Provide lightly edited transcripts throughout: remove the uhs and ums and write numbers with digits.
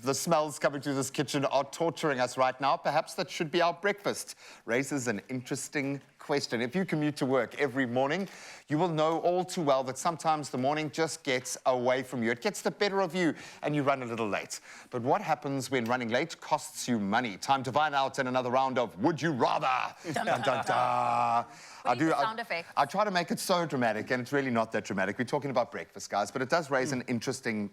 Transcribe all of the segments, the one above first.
the smells coming through this kitchen are torturing us right now. Perhaps that should be our breakfast. Raises an interesting question. If you commute to work every morning, you will know all too well that sometimes the morning just gets away from you. It gets the better of you and you run a little late. But what happens when running late costs you money? Time to find out in another round of Would You Rather? Dun, dun, dun. I try to make it so dramatic, and it's really not that dramatic. We're talking about breakfast, guys, but it does raise an interesting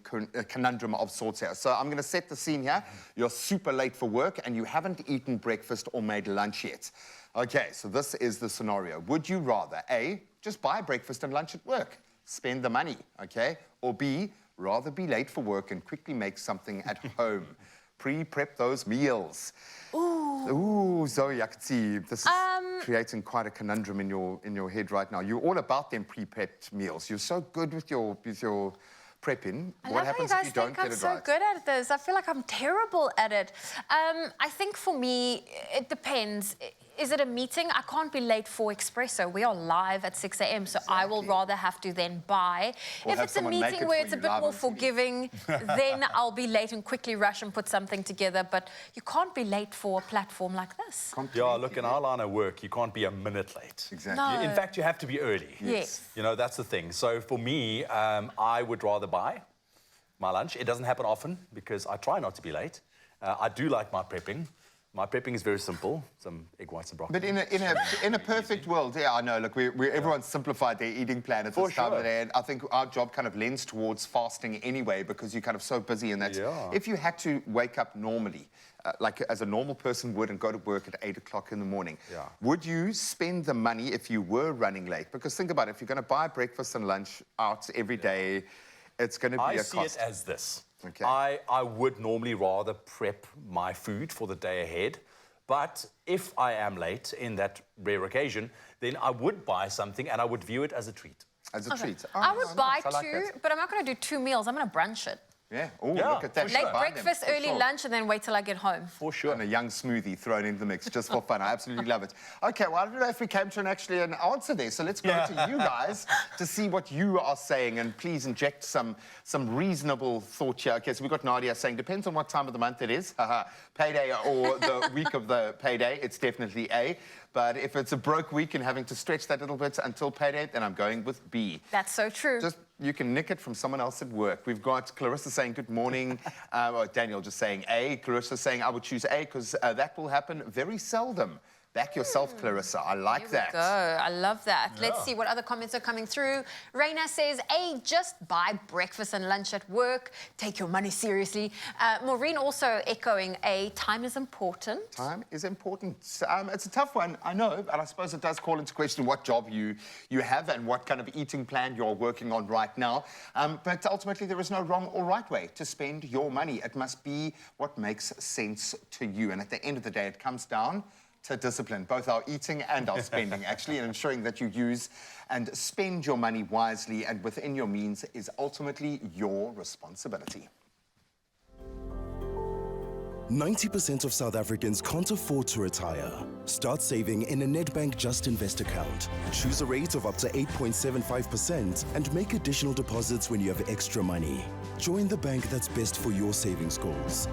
conundrum of sorts here. So I'm going to set the scene here. You're super late for work, and you haven't eaten breakfast or made lunch yet. Okay, so this is the scenario. Would you rather, A, just buy breakfast and lunch at work, spend the money, okay? Or B, rather be late for work and quickly make something at home, pre-prep those meals? Ooh, Zoe, I can see this is creating quite a conundrum in your head right now. You're all about them pre-prepped meals. You're so good with your prepping. What happens if you don't get it right? I'm so good at this. I feel like I'm terrible at it. I think for me, it depends. Is it a meeting? I can't be late for Expresso. We are live at 6 a.m, so I will rather have to then buy. Or if it's a meeting where it's a bit more forgiving, then I'll be late and quickly rush and put something together. But you can't be late for a platform like this. Yeah, look, in our line of work, you can't be a minute late. Exactly. No. In fact, you have to be early. Yes. You know, that's the thing. So for me, I would rather buy my lunch. It doesn't happen often because I try not to be late. I do like my prepping. My prepping is very simple, some egg whites and broccoli. But in a perfect world, yeah, I know, look, everyone's simplified their eating plan at this time of the day, and I think our job kind of lends towards fasting anyway because you're kind of so busy in that. Yeah. If you had to wake up normally, like as a normal person would, and go to work at 8 o'clock in the morning, would you spend the money if you were running late? Because think about it, if you're going to buy breakfast and lunch out every day, it's going to be a cost. I see it as this. Okay. I would normally rather prep my food for the day ahead, but if I am late in that rare occasion, then I would buy something and I would view it as a treat. As a treat. Oh, I would buy nice. two, but I'm not going to do 2 meals. I'm going to brunch it. Yeah. Oh, look at that. Late breakfast, early lunch, and then wait till I get home. For sure. And a young smoothie thrown into the mix just for fun. I absolutely love it. Okay, well, I don't know if we came to an answer there, so let's go to you guys to see what you are saying, and please inject some reasonable thought here. Okay, so we've got Nadia saying, depends on what time of the month it is. Payday or the week of the payday, it's definitely A. But if it's a broke week and having to stretch that little bit until payday, then I'm going with B. That's so true. Just, you can nick it from someone else at work. We've got Clarissa saying good morning. Daniel just saying A. Clarissa saying I would choose A because that will happen very seldom. Back yourself, Clarissa. I like that. Go. I love that. Yeah. Let's see what other comments are coming through. Raina says, A, just buy breakfast and lunch at work. Take your money seriously. Maureen also echoing A, time is important. Time is important. It's a tough one, I know, and I suppose it does call into question what job you have and what kind of eating plan you're working on right now. But ultimately, there is no wrong or right way to spend your money. It must be what makes sense to you. And at the end of the day, it comes down to discipline, both our eating and our spending, actually, and ensuring that you use and spend your money wisely and within your means is ultimately your responsibility. 90% of South Africans can't afford to retire. Start saving in a NEDBANK Just Invest account. Choose a rate of up to 8.75% and make additional deposits when you have extra money. Join the bank that's best for your savings goals.